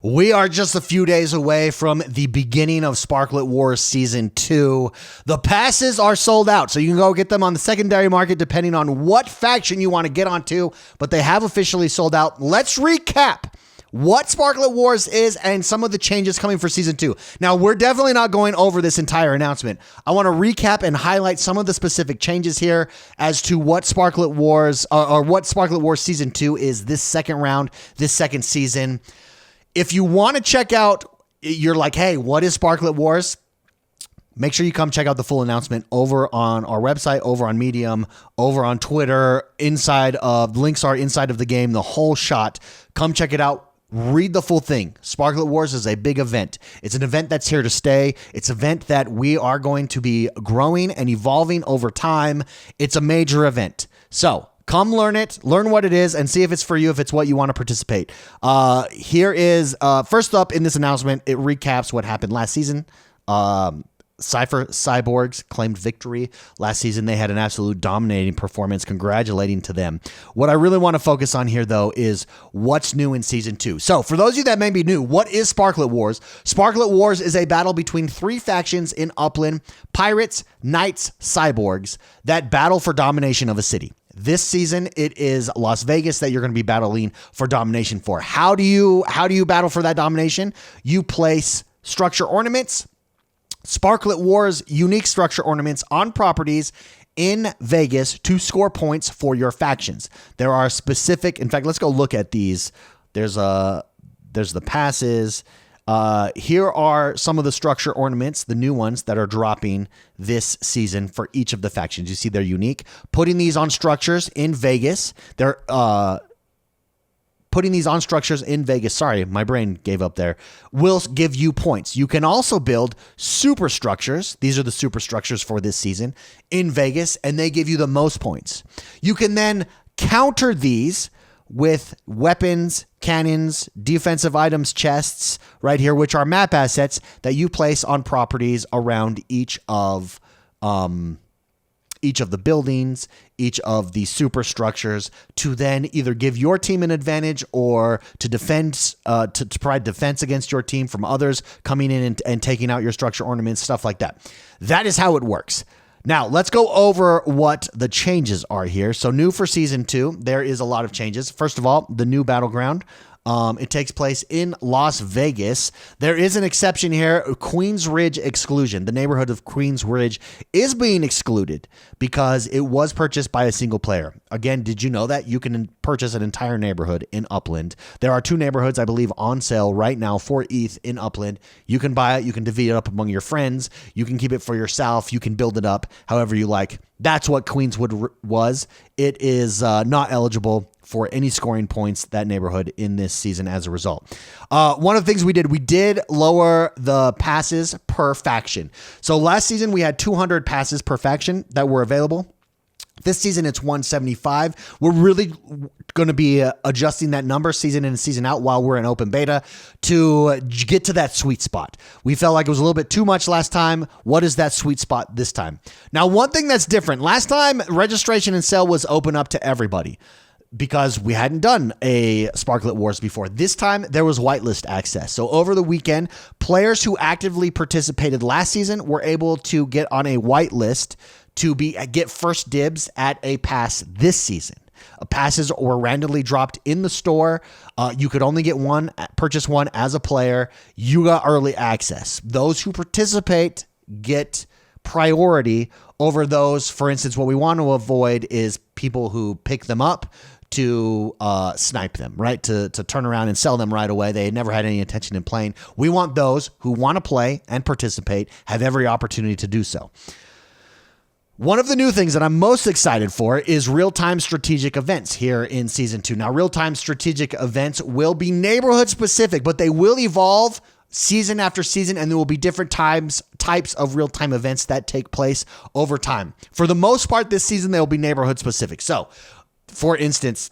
We are just a few days away from the beginning of SPARKLET Warz Season 2. The passes are sold out, so you can go get them on the secondary market depending on what faction you want to get onto, but they have officially sold out. Let's recap what SPARKLET Warz is and some of the changes coming for Season 2. Now, we're definitely not going over this entire announcement. I want to recap and highlight some of the specific changes here as to what SPARKLET Warz or what SPARKLET Warz Season 2 is this second round, this second season. If you want to check out, you're like, hey, what is SPARKLET Warz? Make sure you come check out the full announcement over on our website, over on Medium, over on Twitter. Links are inside of the game, the whole shot. Come check it out. Read the full thing. SPARKLET Warz is a big event. It's an event that's here to stay. It's an event that we are going to be growing and evolving over time. It's a major event. So come learn it, learn what it is, and see if it's for you, if it's what you want to participate. Here is, first up in this announcement, it recaps what happened last season. Cypher Cyborgs claimed victory. Last season, they had an absolute dominating performance. Congratulating to them. What I really want to focus on here, though, is what's new in Season 2. So, for those of you that may be new, what is SPARKLET Warz? SPARKLET Warz is a battle between three factions in Upland: Pirates, Knights, Cyborgs, that battle for domination of a city. This season, it is Las Vegas that you're going to be battling for domination for. How do you battle for that domination? You place structure ornaments, SPARKLET Warz unique structure ornaments on properties in Vegas to score points for your factions. There are specific, in fact, let's go look at these. There's the passes. Here are some of the structure ornaments, the new ones that are dropping this season for each of the factions. You see they're unique. Putting these on structures in Vegas. Sorry, my brain gave up there. Will give you points. You can also build superstructures. These are the superstructures for this season in Vegas, and they give you the most points. You can then counter these with weapons, cannons, defensive items, chests right here, which are map assets that you place on properties around each of the buildings, each of the superstructures, to then either give your team an advantage or to defend, to provide defense against your team from others coming in and taking out your structure ornaments, stuff like that. That is how it works. Now, let's go over what the changes are here. So new for Season 2, there is a lot of changes. First of all, the new battleground. It takes place in Las Vegas. There is an exception here, Queens Ridge exclusion. The neighborhood of Queens Ridge is being excluded because it was purchased by a single player. Again, did you know that you can purchase an entire neighborhood in Upland? There are two neighborhoods, I believe, on sale right now for ETH in Upland. You can buy it. You can divvy it up among your friends. You can keep it for yourself. You can build it up however you like. That's what Queenswood was. It is not eligible for any scoring points, that neighborhood, in this season as a result. One of the things we did lower the passes per faction. So last season we had 200 passes per faction that were available. This season, it's 175. We're really going to be adjusting that number season in and season out while we're in open beta to get to that sweet spot. We felt like it was a little bit too much last time. What is that sweet spot this time? Now, one thing that's different. Last time, registration and sale was open up to everybody because we hadn't done a SPARKLET Warz before. This time, there was whitelist access. So over the weekend, players who actively participated last season were able to get on a whitelist to get first dibs at a pass this season. Passes were randomly dropped in the store. You could only purchase one as a player. You got early access. Those who participate get priority over those. For instance, what we want to avoid is people who pick them up to snipe them, right? To turn around and sell them right away. They never had any intention in playing. We want those who want to play and participate have every opportunity to do so. One of the new things that I'm most excited for is real-time strategic events here in Season 2. Now, real-time strategic events will be neighborhood-specific, but they will evolve season after season, and there will be different types of real-time events that take place over time. For the most part, this season, they will be neighborhood-specific. So, for instance,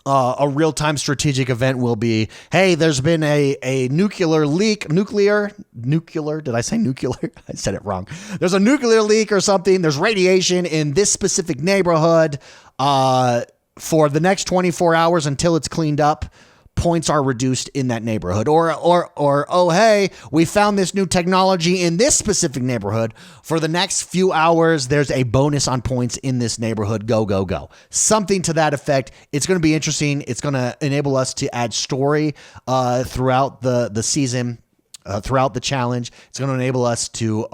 a real-time strategic event will be, hey, there's been a nuclear leak. Nuclear? Did I say nuclear? I said it wrong. There's a nuclear leak or something. There's radiation in this specific neighborhood for the next 24 hours until it's cleaned up. points are reduced in that neighborhood, or oh hey, we found this new technology in this specific neighborhood. For the next few hours, there's a bonus on points in this neighborhood. Go, go, go. Something to that effect. It's going to be interesting. It's going to enable us to add story throughout the season. Throughout the challenge. It's going to enable us to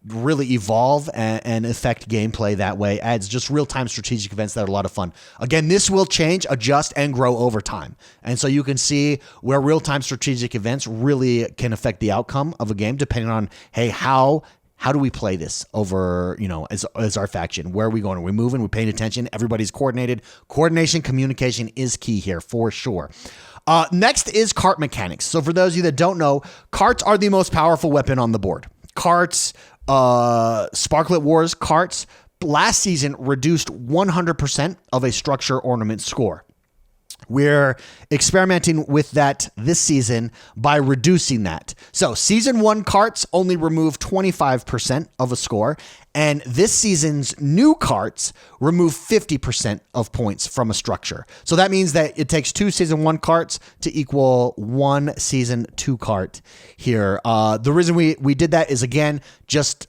really evolve and affect gameplay that way. Adds just real-time strategic events that are a lot of fun. Again, this will change, adjust, and grow over time. And so you can see where real-time strategic events really can affect the outcome of a game, depending on, hey, how do we play this over, as our faction? Where are we going? Are we moving? We're paying attention. Everybody's coordinated. Coordination, communication is key here for sure. Next is kart mechanics. So for those of you that don't know, karts are the most powerful weapon on the board. Karts, SPARKLET Warz karts last season reduced 100% of a structure ornament score. We're experimenting with that this season by reducing that. So season 1 karts only remove 25% of a score, and this season's new karts remove 50% of points from a structure. So that means that it takes 2 season 1 karts to equal 1 season 2 kart here. The reason we did that is, again, just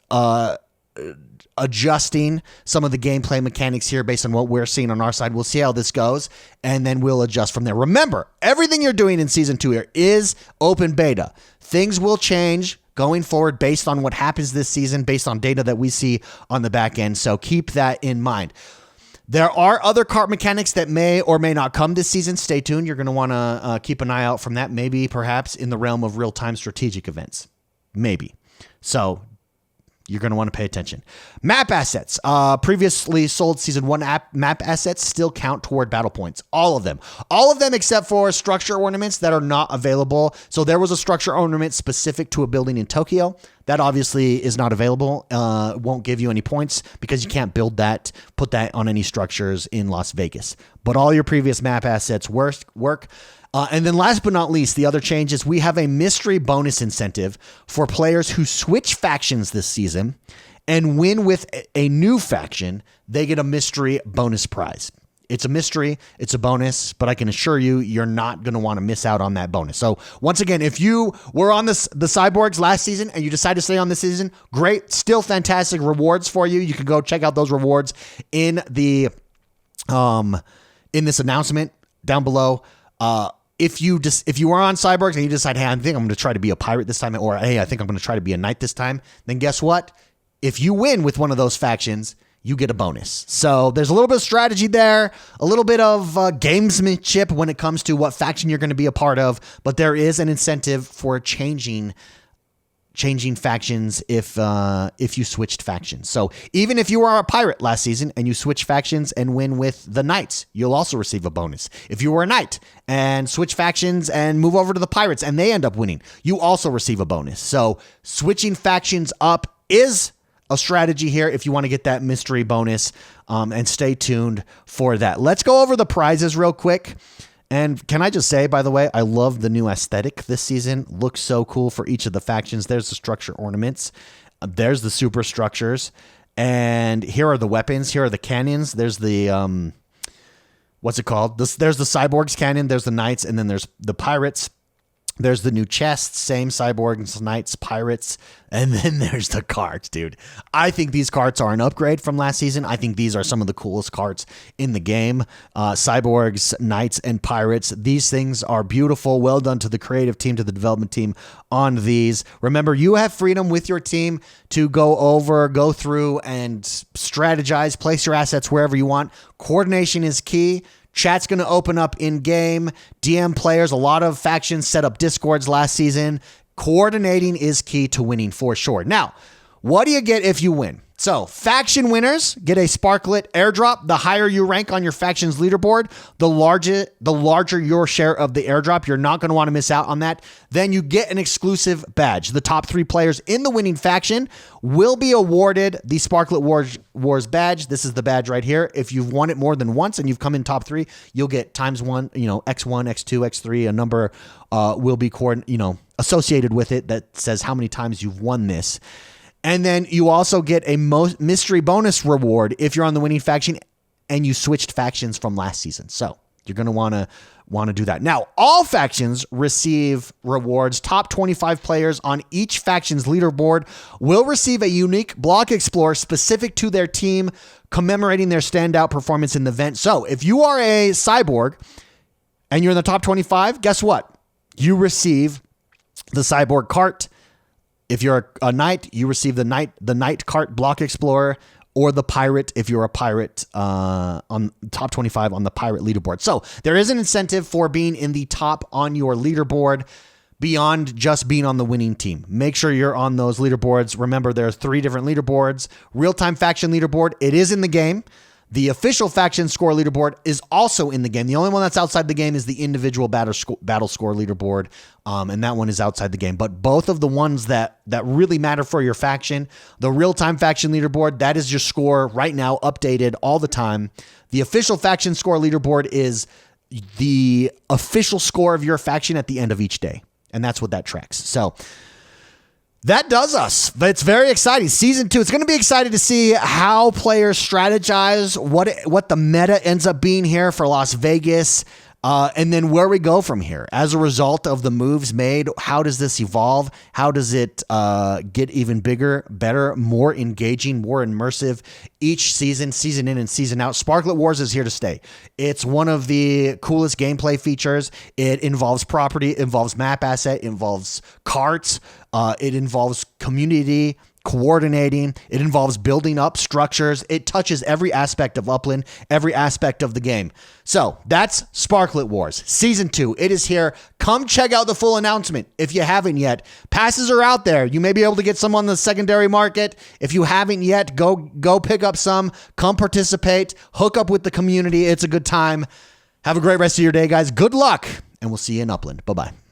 adjusting some of the gameplay mechanics here based on what we're seeing on our side. We'll see how this goes, and then we'll adjust from there. Remember, everything you're doing in season 2 here is open beta. Things will change going forward based on what happens this season, based on data that we see on the back end. So keep that in mind. There are other kart mechanics that may or may not come this season. Stay tuned. You're going to want to keep an eye out from that, maybe perhaps in the realm of real-time strategic events. Maybe. So you're going to want to pay attention. Map assets. Previously sold season 1 map assets still count toward battle points. All of them. All of them except for structure ornaments that are not available. So there was a structure ornament specific to a building in Tokyo. That obviously is not available. Won't give you any points because you can't build that, put that on any structures in Las Vegas. But all your previous map assets work. And then last but not least, the other change is we have a mystery bonus incentive for players who switch factions this season and win with a new faction. They get a mystery bonus prize. It's a mystery, it's a bonus, but I can assure you, you're not going to want to miss out on that bonus. So once again, if you were on the Cyborgs last season and you decide to stay on this season, great, still fantastic rewards for you. You can go check out those rewards in the in this announcement down below. If you are on Cyborgs and you decide, hey, I think I'm going to try to be a pirate this time, or hey, I think I'm going to try to be a knight this time, then guess what? If you win with one of those factions, you get a bonus. So there's a little bit of strategy there, a little bit of gamesmanship when it comes to what faction you're going to be a part of, but there is an incentive for changing factions if you switched factions. So even if you were a pirate last season and you switch factions and win with the knights, you'll also receive a bonus. If you were a knight and switch factions and move over to the pirates and they end up winning, you also receive a bonus. So switching factions up is a strategy here if you want to get that mystery bonus, and stay tuned for that. Let's go over the prizes real quick. And can I just say, by the way, I love the new aesthetic this season. Looks so cool for each of the factions. There's the structure ornaments. There's the super structures. And here are the weapons. Here are the cannons. There's the, what's it called? There's the Cyborgs cannon. There's the knights. And then there's the pirates. There's the new chests, same cyborgs, knights, pirates, and then there's the carts, dude. I think these carts are an upgrade from last season. I think these are some of the coolest carts in the game. Cyborgs, knights, and pirates. These things are beautiful. Well done to the creative team, to the development team on these. Remember, you have freedom with your team to go through and strategize, place your assets wherever you want. Coordination is key. Chat's going to open up in-game. DM players, a lot of factions set up Discords last season. Coordinating is key to winning for sure. Now, what do you get if you win? So, faction winners get a SPARKLET airdrop. The higher you rank on your faction's leaderboard, the larger your share of the airdrop. You're not going to want to miss out on that. Then you get an exclusive badge. The top 3 players in the winning faction will be awarded the SPARKLET Warz badge. This is the badge right here. If you've won it more than once and you've come in top 3, you'll get times 1, X1, X2, X3. A number will be associated with it that says how many times you've won this. And then you also get a mystery bonus reward if you're on the winning faction and you switched factions from last season. So you're going to want to want to do that. Now, all factions receive rewards. Top 25 players on each faction's leaderboard will receive a unique block explorer specific to their team, commemorating their standout performance in the event. So if you are a cyborg and you're in the top 25, guess what? You receive the cyborg Kart. If you're a knight, you receive the knight Kart block explorer, or the pirate if you're a pirate on top 25 on the pirate leaderboard. So there is an incentive for being in the top on your leaderboard beyond just being on the winning team. Make sure you're on those leaderboards. Remember, there are 3 different leaderboards. Real-time faction leaderboard, it is in the game. The official faction score leaderboard is also in the game. The only one that's outside the game is the individual battle score leaderboard, and that one is outside the game. But both of the ones that really matter for your faction, the real-time faction leaderboard, that is your score right now, updated all the time. The official faction score leaderboard is the official score of your faction at the end of each day, and that's what that tracks. So that does us. But it's very exciting. Season 2, it's going to be exciting to see how players strategize, what the meta ends up being here for Las Vegas, and then where we go from here. As a result of the moves made, how does this evolve? How does it get even bigger, better, more engaging, more immersive each season in and season out? SPARKLET Warz is here to stay. It's one of the coolest gameplay features. It involves property, it involves map asset, it involves carts, it involves community coordinating. It involves building up structures. It touches every aspect of Upland, every aspect of the game. So that's SPARKLET Warz Season 2. It is here. Come check out the full announcement if you haven't yet. Passes are out there. You may be able to get some on the secondary market. If you haven't yet, go pick up some. Come participate. Hook up with the community. It's a good time. Have a great rest of your day, guys. Good luck, and we'll see you in Upland. Bye-bye.